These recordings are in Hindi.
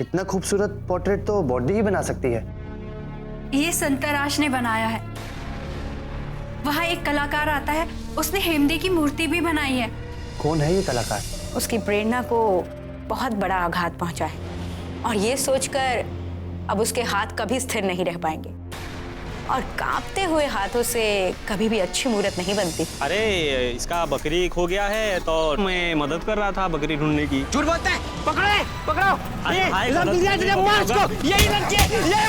इतना खूबसूरत पोर्ट्रेट तो बॉडी ही बना सकती है। ये संतराश ने बनाया है। वहाँ एक कलाकार आता है, उसने हेमदेव की मूर्ति भी बनाई है। कौन है ये कलाकार? उसकी प्रेरणा को बहुत बड़ा आघात पहुंचा है और ये सोचकर अब उसके हाथ कभी स्थिर नहीं रह पाएंगे और कांपते हुए हाथों से कभी भी अच्छी मूर्त नहीं बनती। अरे इसका बकरी खो गया है तो मैं मदद कर रहा था बकरी ढूंढने की। झूठ बोलते हैं, पकड़ो।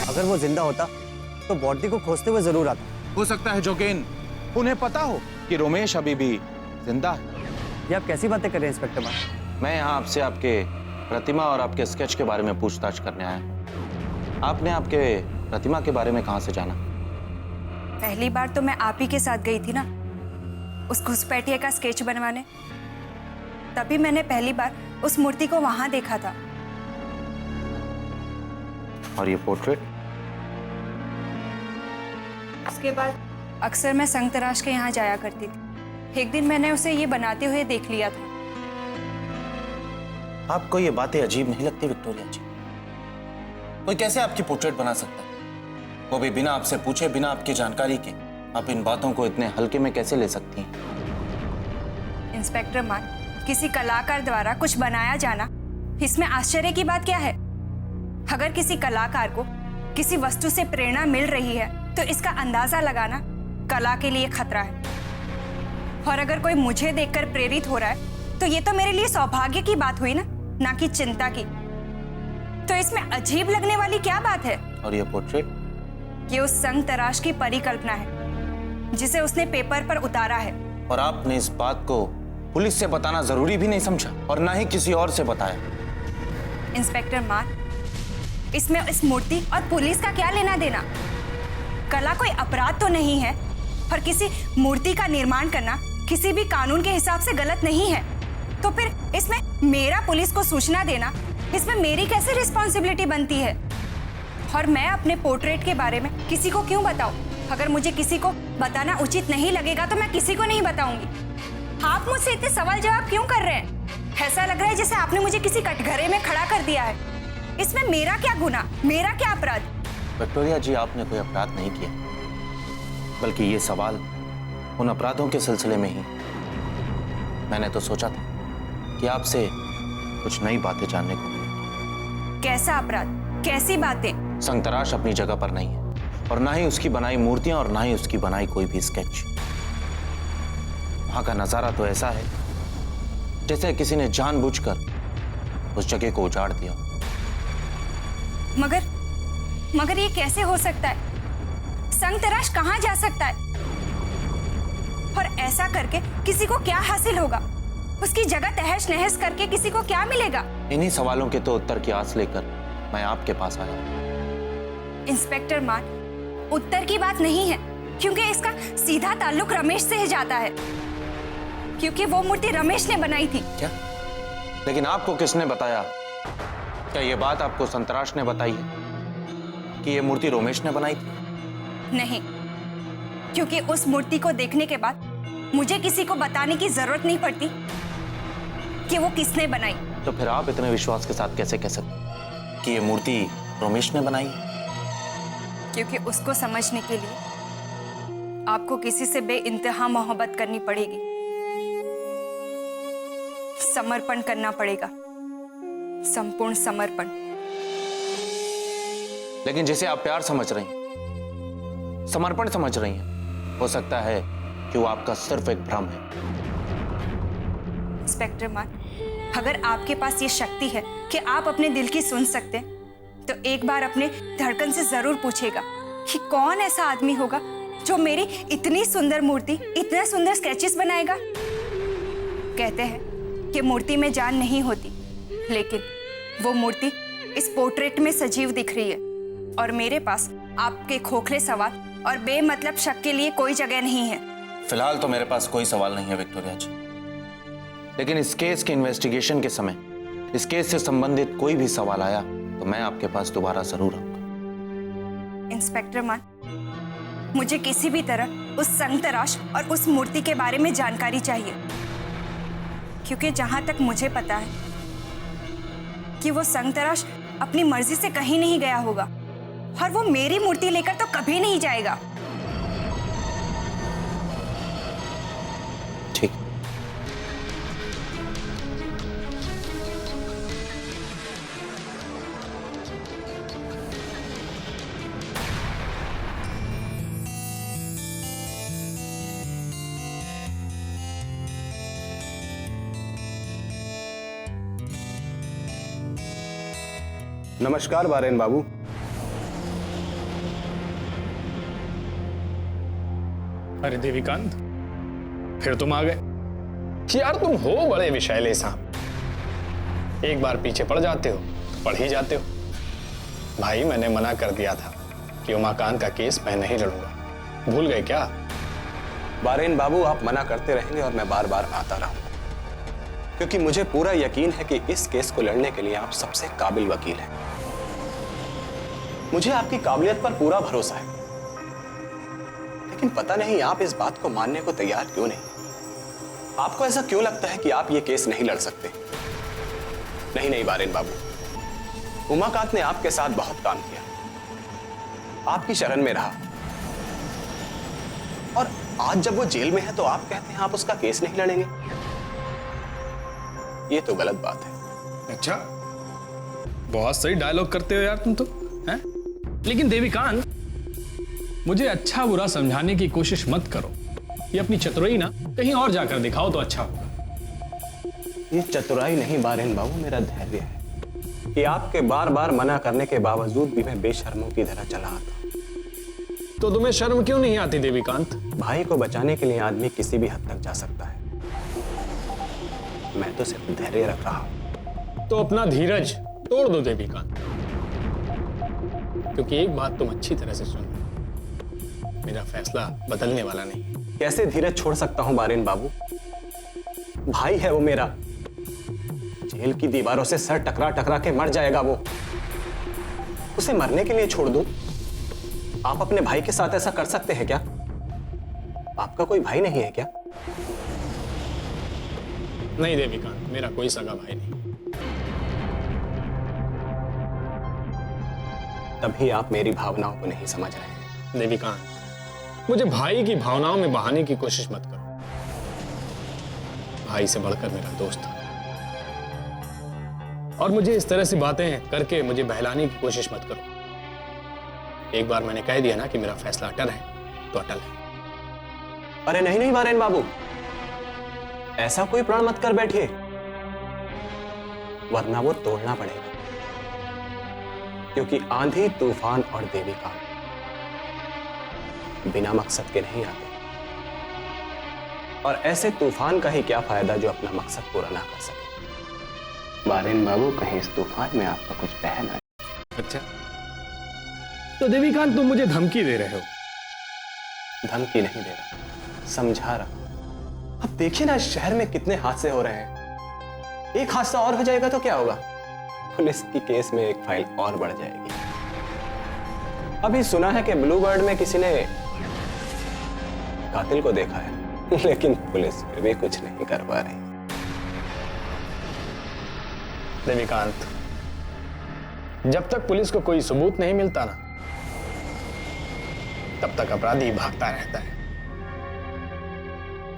अगर वो जिंदा होता तो बॉडी को खोजते हुए जरूर आता। हो सकता है जोगेन उन्हें पता हो कि रोमेश अभी भी जिंदा है। ये आप कैसी बातें कर रहे हैं इंस्पेक्टर मान? मैं यहाँ आपसे आपके प्रतिमा और आपके स्केच के बारे में पूछताछ करने आया हूँ। आपने आपके प्रतिमा के बारे में कहाँ से जाना? पहली बार तो मैं आप ही के साथ गई थी ना, उस घुसपैठिए का स्केच बनवाने। तभी मैंने पहली बार उस मूर्ति को वहां देखा था। और ये पोर्ट्रेट? उसके बाद अक्सर मैं संतराश के यहाँ जाया करती थी। एक दिन मैंने उसे ये बनाते हुए देख लिया था। आपको ये बातें अजीब नहीं लगती विक्टोरिया जी? कोई कैसे आपकी पोर्ट्रेट बना सकता है, वो भी बिना आपसे पूछे, बिना आपकी जानकारी के? आप इन बातों को इतने हल्के में कैसे ले सकती हैं? इंस्पेक्टर मान, किसी कलाकार द्वारा कुछ बनाया जाना, इसमें आश्चर्य की बात क्या है? अगर किसी कलाकार को किसी वस्तु से प्रेरणा मिल रही है तो इसका अंदाजा लगाना कला के लिए खतरा है। और अगर कोई मुझे देखकर प्रेरित हो रहा है तो ये तो मेरे लिए सौभाग्य की बात हुई ना कि चिंता की। तो इसमें अजीब लगने वाली क्या बात है? और ये पोर्ट्रेट? ये उस संतराश की परिकल्पना है जिसे उसने पेपर पर उतारा है। और आपने इस बात को पुलिस से बताना जरूरी भी नहीं समझा और ना ही किसी और से बताया? इंस्पेक्टर मान, इसमें इस मूर्ति और पुलिस का क्या लेना देना? कला कोई अपराध तो नहीं है और किसी मूर्ति का निर्माण करना किसी भी कानून के हिसाब से गलत नहीं है। तो फिर इसमें मेरा पुलिस को सूचना देना, इसमें मेरी कैसे रिस्पॉन्सिबिलिटी बनती है? और मैं अपने पोर्ट्रेट के बारे में किसी को क्यों बताऊं? अगर मुझे किसी को बताना उचित नहीं लगेगा तो मैं किसी को नहीं बताऊंगी। आप मुझसे इतने सवाल जवाब क्यों कर रहे हैं? ऐसा लग रहा है जैसे आपने मुझे किसी कटघरे में खड़ा कर दिया है। इसमें मेरा क्या गुनाह, मेरा क्या अपराध? विक्टोरिया जी, आपने कोई अपराध नहीं किया, बल्कि ये सवाल उन अपराधों के सिलसिले में ही मैंने तो सोचा था कि आपसे कुछ नई बातें जानने को मिलेंगी। कैसा अपराध, कैसी बातें? संतराश अपनी जगह पर नहीं है और ना ही उसकी बनाई मूर्तियां और ना ही उसकी बनाई कोई भी स्केच। वहां का नजारा तो ऐसा है जैसे किसी ने जानबूझकर उस जगह को उजाड़ दिया। मगर ये कैसे हो सकता है? संतराश कहां जा सकता है? और ऐसा करके किसी को क्या हासिल होगा? उसकी जगह तहस नहस करके किसी को क्या मिलेगा? इन्हीं सवालों के तो उत्तर की आस लेकर मैं आपके पास आया हूं। इंस्पेक्टर मान, उत्तर की बात नहीं है, क्योंकि इसका सीधा ताल्लुक रमेश से ही जाता है, क्योंकि वो मूर्ति रमेश ने बनाई थी। क्या? लेकिन आपको किसने बताया? क्या ये बात आपको संतराश ने बताई है कि ये मूर्ति रोमेश ने बनाई थी? नहीं, क्योंकि उस मूर्ति को देखने के बाद मुझे किसी को बताने की जरूरत नहीं पड़ती कि वो किसने बनाई। तो फिर आप इतने विश्वास के साथ कैसे कह सकते कि ये मूर्ति रोमेश ने बनाई है? क्योंकि उसको समझने के लिए आपको किसी से बेइंतहा मोहब्बत करनी पड़ेगी, समर्पण करना पड़ेगा, संपूर्ण समर्पण। लेकिन जिसे आप प्यार समझ रही हैं, समर्पण समझ रही हैं, हो सकता है कि वो आपका सिर्फ एक भ्रम है। इंस्पेक्टर मान, अगर आपके पास ये शक्ति है कि आप अपने दिल की सुन सकते हैं, तो एक बार अपने धड़कन से जरूर पूछेगा कि कौन ऐसा आदमी होगा जो मेरी इतनी सुंदर मूर्ति, इतने सुंदर स्केचेस बनाएगा। कहते हैं कि मूर्ति में जान नहीं होती, लेकिन वो मूर्ति इस पोर्ट्रेट में सजीव दिख रही है और मेरे पास आपके खोखले सवाल और बेमतलब शक के लिए कोई जगह नहीं है। फिलहाल तो मेरे पास कोई सवाल नहीं है विक्टोरिया जी, लेकिन इस केस के इन्वेस्टिगेशन के समय इस केस से संबंधित कोई भी सवाल आया तो मैं आपके पास दोबारा जरूर आऊंगा। इंस्पेक्टर मान, मुझे किसी भी तरह उस संतराश और उस मूर्ति के बारे में जानकारी चाहिए, क्योंकि जहां तक मुझे पता है कि वो संतराश अपनी मर्जी से कहीं नहीं गया होगा और वो मेरी मूर्ति लेकर तो कभी नहीं जाएगा। ठीक। नमस्कार बारेन बाबू। अरे देवीकांत, फिर तुम आ गए। यार तुम हो बड़े विषैले सांप, एक बार पीछे पड़ जाते हो तो पड़ ही जाते हो। भाई मैंने मना कर दिया था कि उमाकांत का केस मैं नहीं लड़ूंगा, भूल गए क्या? बारेन बाबू, आप मना करते रहेंगे और मैं बार बार आता रहूंगा, क्योंकि मुझे पूरा यकीन है कि इस केस को लड़ने के लिए आप सबसे काबिल वकील हैं। मुझे आपकी काबिलियत पर पूरा भरोसा है, लेकिन पता नहीं आप इस बात को मानने को तैयार क्यों नहीं। आपको ऐसा क्यों लगता है कि आप ये केस नहीं लड़ सकते? नहीं नहीं बारेन बाबू, उमाकांत ने आपके साथ बहुत काम किया, आपकी शरण में रहा, और आज जब वो जेल में है तो आप कहते हैं आप उसका केस नहीं लड़ेंगे। ये तो गलत बात है। अच्छा, बहुत सही डायलॉग करते हो यार तुम तो, हैं? लेकिन देवीकांत, मुझे अच्छा बुरा समझाने की कोशिश मत करो। ये अपनी चतुराई ना कहीं और जाकर दिखाओ तो अच्छा होगा। ये चतुराई नहीं बारेन बाबू, मेरा धैर्य है कि आपके बार बार मना करने के बावजूद भी मैं बेशर्मों की तरह चला आता। तो तुम्हें शर्म क्यों नहीं आती देवीकांत? भाई को बचाने के लिए आदमी किसी भी हद तक जा सकता है। मैं तो सिर्फ धैर्य रख रहा हूं। तो अपना धीरज तोड़ दो देवीकांत, क्योंकि एक बात तुम अच्छी तरह से सुन लो, मेरा फैसला बदलने वाला नहीं। कैसे धीरज छोड़ सकता हूं बारेन बाबू? भाई है वो मेरा, जेल की दीवारों से सर टकरा टकरा के मर जाएगा वो। उसे मरने के लिए छोड़ दूं? आप अपने भाई के साथ ऐसा कर सकते हैं क्या? आपका कोई भाई नहीं है क्या? नहीं देवीकांत, मेरा कोई सगा भाई नहीं। तभी आप मेरी भावनाओं को नहीं समझ रहे हैं। देवीकांत, मुझे भाई की भावनाओं में बहाने की कोशिश मत करो। भाई से बढ़कर मेरा दोस्त था, और मुझे इस तरह से बातें करके मुझे बहलाने की कोशिश मत करो। एक बार मैंने कह दिया ना कि मेरा फैसला अटल है, तो अटल है। अरे नहीं नहीं बारेन बाबू, ऐसा कोई प्रण मत कर बैठिए, वरना वो तोड़ना पड़ेगा। क्योंकि आंधी, तूफान और देवीकांत बिना मकसद के नहीं आते, और ऐसे तूफान का ही क्या फायदा जो अपना मकसद पूरा ना कर सके। बारेन बाबू, कहीं इस तूफान में आपका कुछ बह ना। अच्छा, तो देवीकांत तुम मुझे धमकी दे रहे हो? धमकी नहीं दे रहा, समझा रहा। अब देखिए ना, इस शहर में कितने हादसे हो रहे हैं। एक हादसा और हो जाएगा तो क्या होगा? पुलिस की केस में एक फाइल और बढ़ जाएगी। अभी सुना है कि ब्लू बर्ड में किसी ने कातिल को देखा है, लेकिन पुलिस फिर भी कुछ नहीं कर पा रही। देवीकांत, जब तक पुलिस को कोई सबूत नहीं मिलता ना, तब तक अपराधी भागता रहता है।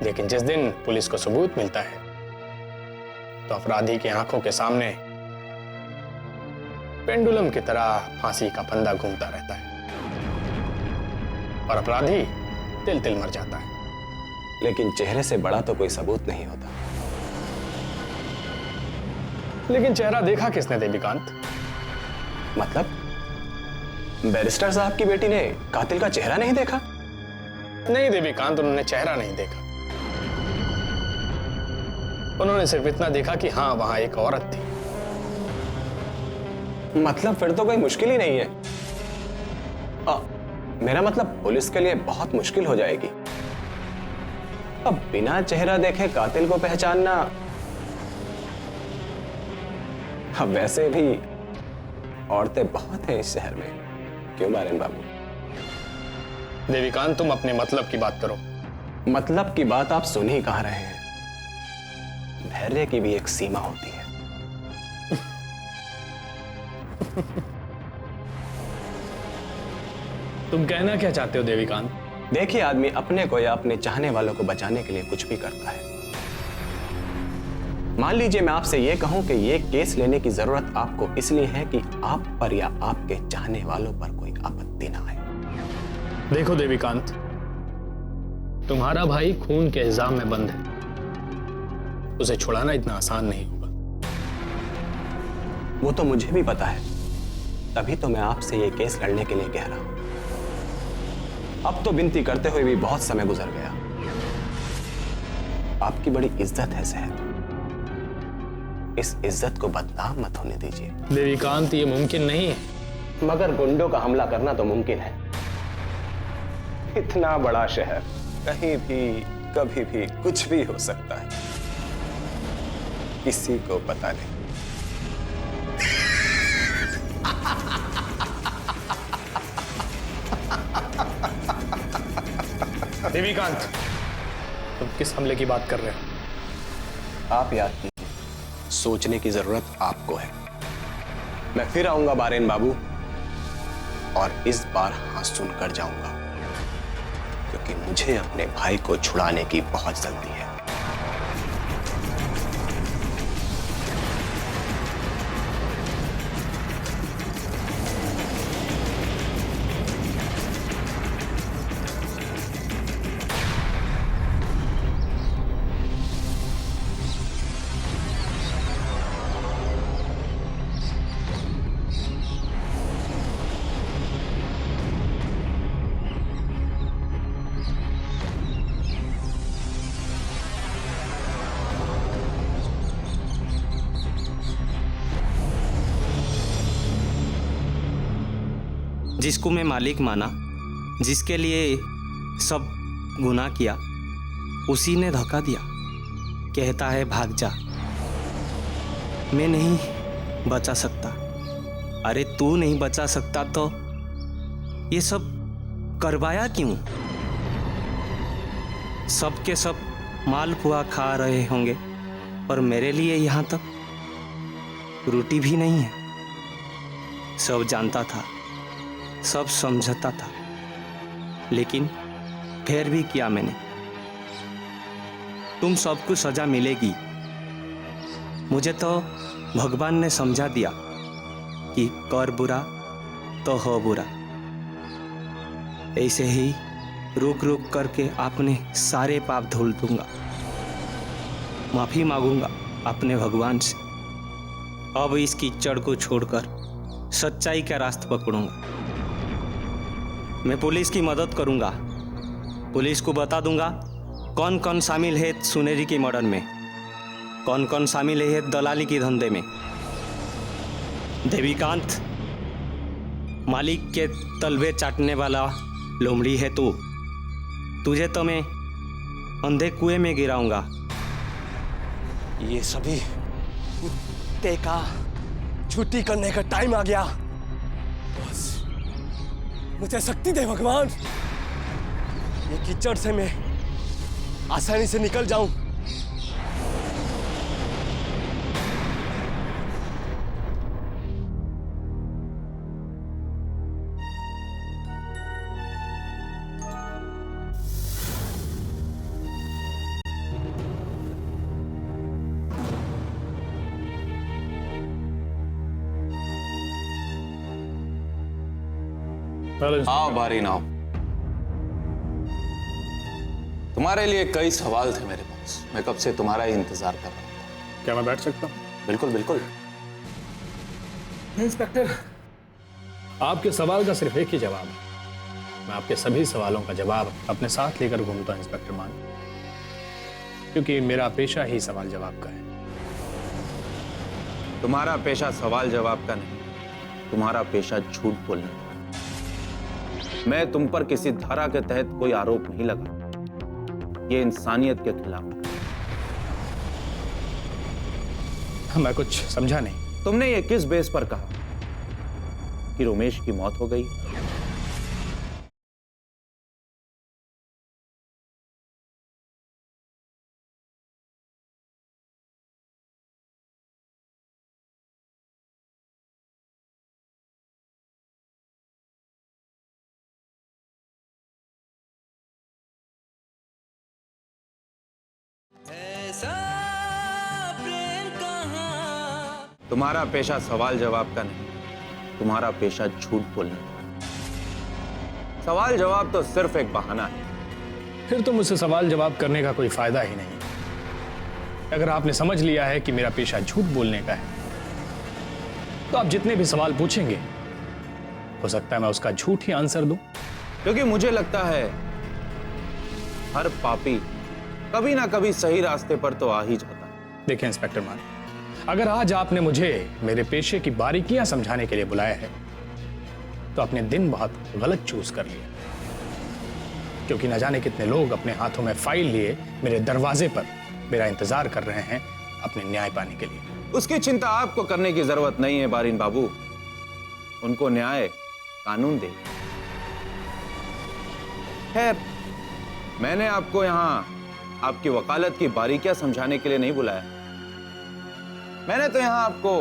लेकिन जिस दिन पुलिस को सबूत मिलता है, तो अपराधी की आंखों के सामने पेंडुलम की तरह फांसी का फंदा घूमता रहता है, और अपराधी तिल तिल मर जाता है। लेकिन चेहरे से बड़ा तो कोई सबूत नहीं होता। लेकिन चेहरा देखा किसने देवीकांत? मतलब बैरिस्टर साहब की बेटी ने कातिल का चेहरा नहीं देखा? नहीं देवीकांत, उन्होंने चेहरा नहीं देखा। उन्होंने सिर्फ इतना देखा कि हाँ, वहां एक औरत थी। मतलब फिर तो कोई मुश्किल ही नहीं है। मेरा मतलब पुलिस के लिए बहुत मुश्किल हो जाएगी। अब बिना चेहरा देखे कातिल को पहचानना। अब वैसे भी औरतें बहुत हैं इस शहर में, क्यों बारेन बाबू? देवीकांत, तुम अपने मतलब की बात करो। मतलब की बात आप सुन ही कहाँ रहे हैं। धैर्य की भी एक सीमा होती है। तुम कहना क्या चाहते हो देवीकांत? देखिए, आदमी अपने को या अपने चाहने वालों को बचाने के लिए कुछ भी करता है। मान लीजिए मैं आपसे यह कहूं कि यह केस लेने की जरूरत आपको इसलिए है कि आप पर या आपके चाहने वालों पर कोई आपत्ति ना आए। देखो देवीकांत, तुम्हारा भाई खून के इल्जाम में बंद है। उसे छुड़ाना इतना आसान नहीं होगा। वो तो मुझे भी पता है, तभी तो मैं आपसे ये केस लड़ने के लिए कह रहा हूं। अब तो विनती करते हुए भी बहुत समय गुजर गया। आपकी बड़ी इज्जत है सहद, इस इज्जत को बदनाम मत होने दीजिए। देवीकांत, ये मुमकिन नहीं है। मगर गुंडों का हमला करना तो मुमकिन है। इतना बड़ा शहर, कहीं भी कभी भी कुछ भी हो सकता है, किसी को पता नहीं। देवीकांत, तुम किस हमले की बात कर रहे हो? आप याद कीजिए, सोचने की जरूरत आपको है। मैं फिर आऊंगा बारेन बाबू, और इस बार हाँ सुनकर जाऊंगा, क्योंकि मुझे अपने भाई को छुड़ाने की बहुत जल्दी है। जिसको मैं मालिक माना, जिसके लिए सब गुनाह किया, उसी ने धोखा दिया। कहता है भाग जा। मैं नहीं बचा सकता। अरे तू नहीं बचा सकता तो ये सब करवाया क्यों? सब के सब मालपुआ खा रहे होंगे और मेरे लिए यहाँ तक रोटी भी नहीं है। सब जानता था, सब समझता था, लेकिन फिर भी किया मैंने। तुम सबको सजा मिलेगी। मुझे तो भगवान ने समझा दिया कि कर बुरा तो हो बुरा। ऐसे ही रुक रुक करके अपने सारे पाप धुल दूंगा। माफी मांगूंगा अपने भगवान से। अब इस कीचड़ को छोड़कर सच्चाई का रास्ता पकड़ूंगा। मैं पुलिस की मदद करूंगा। पुलिस को बता दूंगा कौन कौन शामिल है सुनेरी के मर्डर में, कौन कौन शामिल है दलाली के धंधे में। देवीकांत, मालिक के तलवे चाटने वाला लोमड़ी है तू। तुझे तो मैं अंधे कुएं में गिराऊंगा। ये सभी कुत्ते का छुट्टी करने का टाइम आ गया। बस मुझे शक्ति दे भगवान, ये कीचड़ से मैं आसानी से निकल जाऊं। आओ बारी नाओ। तुम्हारे लिए कई सवाल थे मेरे पास। मैं कब से तुम्हारा ही इंतजार कर रहा था। क्या मैं बैठ सकता हूँ? बिल्कुल बिल्कुल। इंस्पेक्टर, आपके सवाल का सिर्फ एक ही जवाब है। मैं आपके सभी सवालों का जवाब अपने साथ लेकर घूमता हूं इंस्पेक्टर मान, क्योंकि मेरा पेशा ही सवाल जवाब का है। तुम्हारा पेशा सवाल जवाब का नहीं, तुम्हारा पेशा झूठ बोलने का। मैं तुम पर किसी धारा के तहत कोई आरोप नहीं लगा। ये इंसानियत के खिलाफ। मैं कुछ समझा नहीं। तुमने ये किस बेस पर कहा कि रोमेश की मौत हो गई? तुम्हारा पेशा सवाल जवाब का नहीं, तुम्हारा पेशा झूठ बोलने का। सवाल जवाब तो सिर्फ एक बहाना है। फिर तो मुझसे सवाल जवाब करने का कोई फायदा ही नहीं। अगर आपने समझ लिया है कि मेरा पेशा झूठ बोलने का है, तो आप जितने भी सवाल पूछेंगे हो सकता है मैं उसका झूठ ही आंसर दूं। क्योंकि मुझे लगता है हर पापी कभी ना कभी सही रास्ते पर तो आ ही जाता है। देखिए इंस्पेक्टर मान, अगर आज आपने मुझे मेरे पेशे की बारीकियां समझाने के लिए बुलाया है, तो आपने दिन बहुत गलत चूज कर लिया। क्योंकि न जाने कितने लोग अपने हाथों में फाइल लिए मेरे दरवाजे पर मेरा इंतजार कर रहे हैं अपने न्याय पाने के लिए। उसकी चिंता आपको करने की जरूरत नहीं है बारिन बाबू, उनको न्याय कानून दे। खैर, मैंने आपको यहां आपकी वकालत की बारीकियां समझाने के लिए नहीं बुलाया। मैंने तो यहां आपको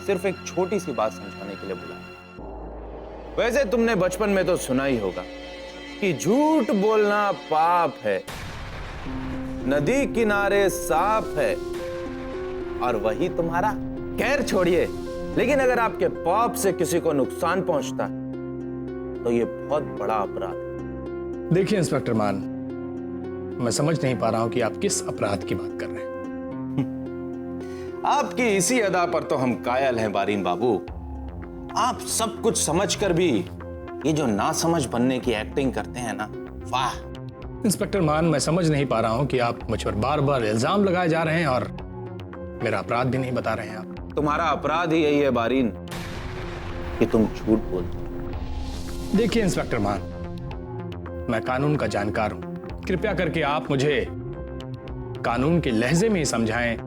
सिर्फ एक छोटी सी बात समझाने के लिए बुलाया। वैसे तुमने बचपन में तो सुना ही होगा कि झूठ बोलना पाप है, नदी किनारे सांप है, और वही तुम्हारा। खैर छोड़िए, लेकिन अगर आपके पाप से किसी को नुकसान पहुंचता है तो यह बहुत बड़ा अपराध है। देखिए इंस्पेक्टर मान, मैं समझ नहीं पा रहा हूं कि आप किस अपराध की बात कर रहे हैं। आपकी इसी अदा पर तो हम कायल हैं बारीन बाबू। आप सब कुछ समझकर भी ये जो ना समझ बनने की एक्टिंग करते हैं ना, वाह। इंस्पेक्टर मान, मैं समझ नहीं पा रहा हूं कि आप मुझ पर बार बार इल्जाम लगाए जा रहे हैं और मेरा अपराध भी नहीं बता रहे हैं आप। तुम्हारा अपराध ही यही है बारीन कि तुम झूठ बोलते हो। देखिए इंस्पेक्टर मान, मैं कानून का जानकार हूं। कृपया करके आप मुझे कानून के लहजे में ही समझाएं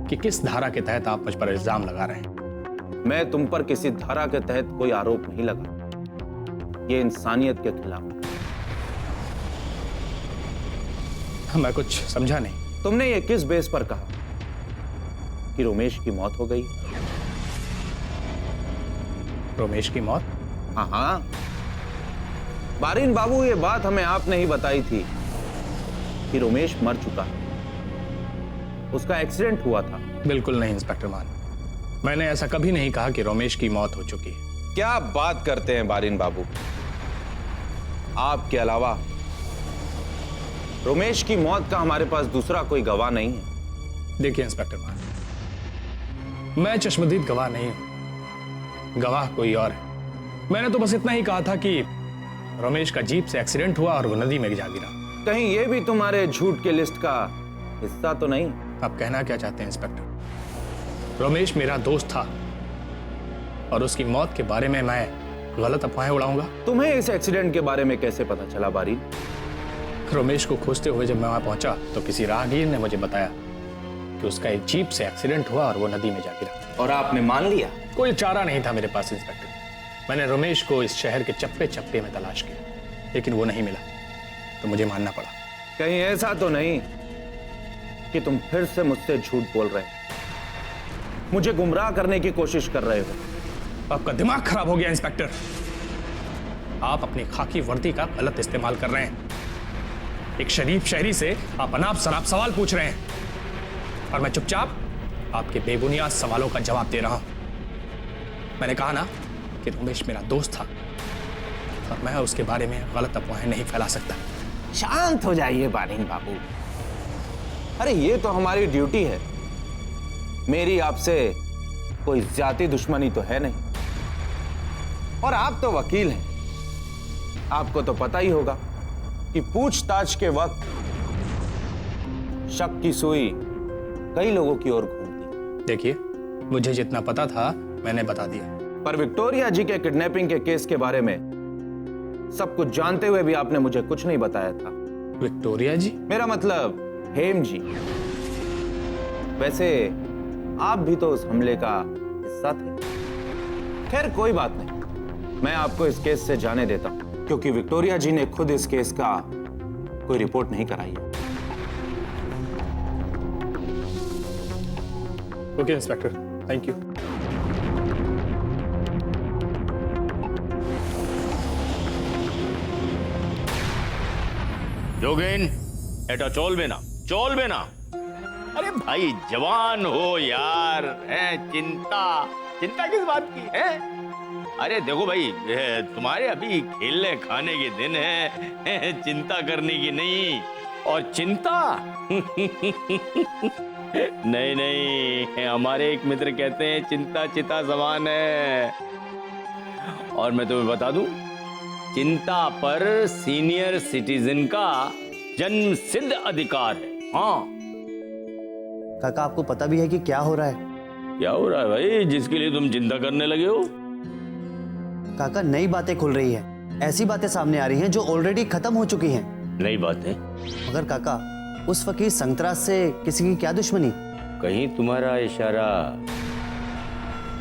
कि किस धारा के तहत आप मुझ पर इल्जाम लगा रहे हैं। मैं तुम पर किसी धारा के तहत कोई आरोप नहीं लगा, ये इंसानियत के खिलाफ। मैं कुछ समझा नहीं। तुमने ये किस बेस पर कहा कि रोमेश की मौत हो गई? रोमेश की मौत? हाँ हाँ बारीन बाबू, ये बात हमें आपने ही बताई थी कि रोमेश मर चुका है, उसका एक्सीडेंट हुआ था। बिल्कुल नहीं इंस्पेक्टर मान, मैंने ऐसा कभी नहीं कहा कि रोमेश की मौत हो चुकी है। क्या बात करते हैं बारीन बाबू, आपके अलावा रोमेश की मौत का हमारे पास दूसरा कोई गवाह नहीं है। देखिए इंस्पेक्टर मान, मैं चश्मदीद गवाह नहीं हूं, गवाह कोई और है। मैंने तो बस इतना ही कहा था कि रमेश का जीप से एक्सीडेंट हुआ और वो नदी में जा गिरा। कहीं ये भी तुम्हारे झूठ के लिस्ट का हिस्सा तो नहीं? आप कहना क्या चाहते हैं इंस्पेक्टर? रमेश मेरा दोस्त था और उसकी मौत के बारे में मैं गलत अफवाहें उड़ाऊंगा? तुम्हें इस एक्सीडेंट के बारे में कैसे पता चला बारी? रमेश को खोजते हुए जब मैं वहां पहुंचा तो किसी राहगीर ने मुझे बताया कि उसका एक जीप से एक्सीडेंट हुआ और वो नदी में जा गिरा। और आपने मान लिया? कोई चारा नहीं था मेरे पास इंस्पेक्टर। मैंने रमेश को इस शहर के चप्पे चप्पे में तलाश किया, लेकिन वो नहीं मिला, तो मुझे मानना पड़ा। कहीं ऐसा तो नहीं कि तुम फिर से मुझसे झूठ बोल रहे हो, मुझे गुमराह करने की कोशिश कर रहे हो? आपका दिमाग खराब हो गया इंस्पेक्टर। आप अपनी खाकी वर्दी का गलत इस्तेमाल कर रहे हैं। एक शरीफ शहरी से आप अनाप शनाप सवाल पूछ रहे हैं और मैं चुपचाप आपके बेबुनियाद सवालों का जवाब दे रहा हूं। मैंने कहा ना कि रमेश मेरा दोस्त था और मैं उसके बारे में गलत अफवाहें नहीं फैला सकता। शांत हो जाइए बारीन बाबू। अरे ये तो हमारी ड्यूटी है, मेरी आपसे कोई ज्यादा दुश्मनी तो है नहीं। और आप तो वकील हैं, आपको तो पता ही होगा कि पूछताछ के वक्त शक की सुई कई लोगों की ओर घूमती। देखिए, मुझे जितना पता था मैंने बता दिया। पर विक्टोरिया जी के किडनैपिंग के केस के बारे में सब कुछ जानते हुए भी आपने मुझे कुछ नहीं बताया था। विक्टोरिया जी? मेरा मतलब हेम जी। वैसे आप भी तो उस हमले का हिस्सा थे। खैर कोई बात नहीं, मैं आपको इस केस से जाने देता हूं, क्योंकि विक्टोरिया जी ने खुद इस केस का कोई रिपोर्ट नहीं कराई है। Okay inspector, thank you. Jogen, এটা চলবে না, চলবে না। अरे भाई जवान हो यार, है चिंता चिंता किस बात की है? अरे देखो भाई, तुम्हारे अभी खेलने खाने के दिन है, चिंता करने की नहीं। और चिंता नहीं नहीं, हमारे एक मित्र कहते हैं चिंता चिता समान है। और मैं तुम्हें बता दूं, चिंता पर सीनियर सिटीजन का जन्म सिद्ध अधिकार है। हाँ काका, आपको पता भी है कि क्या हो रहा है? क्या हो रहा है भाई जिसके लिए तुम चिंता करने लगे हो? काका, नई बातें खुल रही है, ऐसी बातें सामने आ रही हैं जो ऑलरेडी खत्म हो चुकी हैं। नई बातें? मगर काका, उस फकीर संतराज से किसी की क्या दुश्मनी? कहीं तुम्हारा इशारा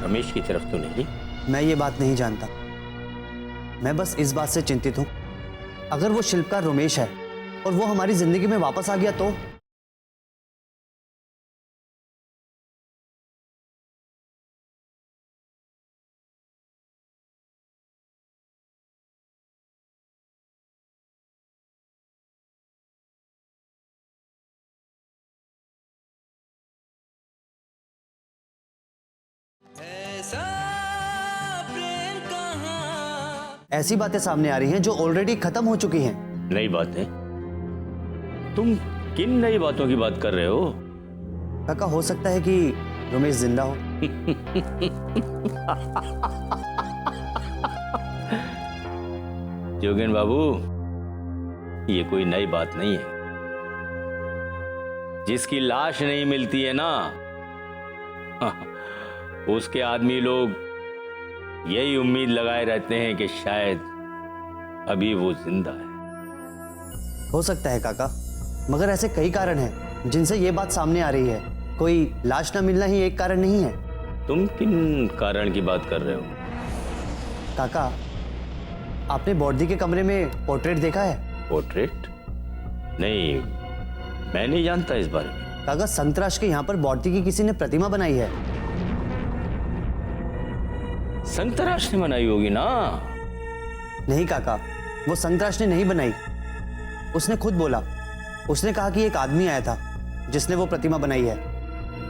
रमेश की तरफ तो नहीं? मैं ये बात नहीं जानता। मैं बस इस बात से चिंतित हूँ, अगर वो शिल्पकार रमेश है और वो हमारी जिंदगी में वापस आ गया तो? ऐसी बातें सामने आ रही हैं जो ऑलरेडी खत्म हो चुकी हैं। नई बातें? तुम किन नई बातों की बात कर रहे हो? काका, हो सकता है कि रमेश जिंदा हो। जोगेन बाबू, ये कोई नई बात नहीं है। जिसकी लाश नहीं मिलती है ना, उसके आदमी लोग यही उम्मीद लगाए रहते हैं कि शायद अभी वो जिंदा है। हो सकता है काका, मगर ऐसे कई कारण हैं जिनसे ये बात सामने आ रही है। कोई लाश न मिलना ही एक कारण नहीं है। तुम किन कारण की बात कर रहे हो? काका, आपने बॉर्डी के कमरे में पोर्ट्रेट देखा है? पोर्ट्रेट? नहीं, मैं नहीं जानता इस बारे में। काका, संतराज के यहाँ पर बॉर्डी की किसी ने प्रतिमा बनाई है। संतराज ने बनाई होगी ना? नहीं काका, वो संतराज ने नहीं बनाई। उसने खुद बोला, उसने कहा कि एक आदमी आया था जिसने वो प्रतिमा बनाई है।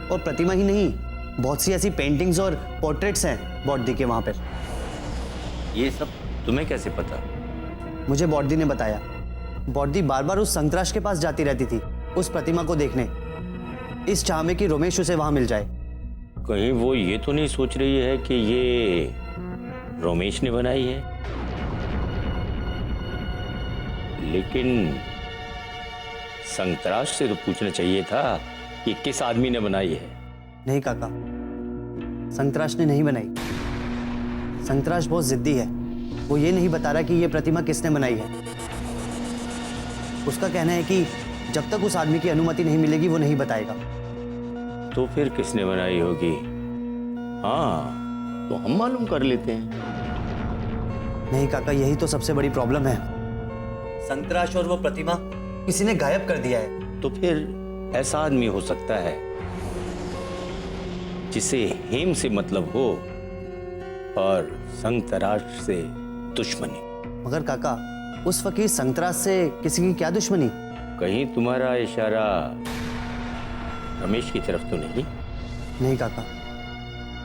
और प्रतिमा ही नहीं, बहुत सी ऐसी पेंटिंग्स और पोर्ट्रेट्स हैं बॉर्डी के वहां पर। ये सब तुम्हें कैसे पता? मुझे बॉर्डी ने बताया। बॉर्डी बार बार उस संतराज के पास जाती रहती थी उस प्रतिमा को देखने, इस चाह में कि रमेश उसे वहां मिल जाए। कहीं वो ये तो नहीं सोच रही है कि ये रमेश ने बनाई है? लेकिन संतराज से तो पूछना चाहिए था कि किस आदमी ने बनाई है। नहीं काका, संतराज ने नहीं बनाई। संतराज बहुत जिद्दी है, वो ये नहीं बता रहा कि ये प्रतिमा किसने बनाई है। उसका कहना है कि जब तक उस आदमी की अनुमति नहीं मिलेगी वो नहीं बताएगा। तो फिर किसने बनाई होगी? हाँ, तो हम मालूम कर लेते हैं। नहीं काका, यही तो सबसे बड़ी प्रॉब्लम है। संतराज और वो प्रतिमा किसी ने गायब कर दिया है। तो फिर ऐसा आदमी हो सकता है जिसे हेम से मतलब हो और संतराज से दुश्मनी। मगर काका, उस फकीर संतराज से किसी की क्या दुश्मनी? कहीं तुम्हारा इशारा रमेश की तरफ तो नहीं? नहीं काका,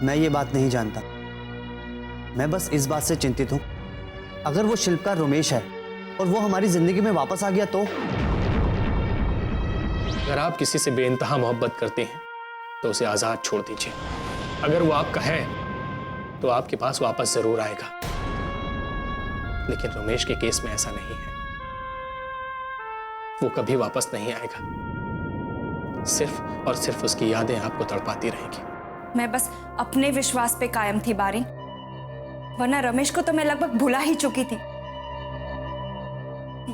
मैं ये बात नहीं जानता। मैं बस इस बात से चिंतित हूं, अगर वो शिल्पकार रमेश है और वो हमारी जिंदगी में वापस आ गया तो? अगर आप किसी से बेइंतहा मोहब्बत करते हैं तो उसे आजाद छोड़ दीजिए। अगर वो आपका है तो आपके पास वापस जरूर आएगा। लेकिन रमेश के केस में ऐसा नहीं है, वो कभी वापस नहीं आएगा। सिर्फ और सिर्फ उसकी यादें आपको तड़पाती रहेंगी। मैं बस अपने विश्वास पे कायम थी बारी, वरना रमेश को तो मैं लगभग भुला ही चुकी थी।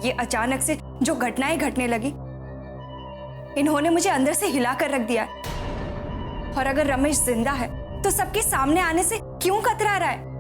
ये अचानक से जो घटनाएं घटने लगी, इन्होंने मुझे अंदर से हिला कर रख दिया। और अगर रमेश जिंदा है तो सबके सामने आने से क्यों कतरा रहा है?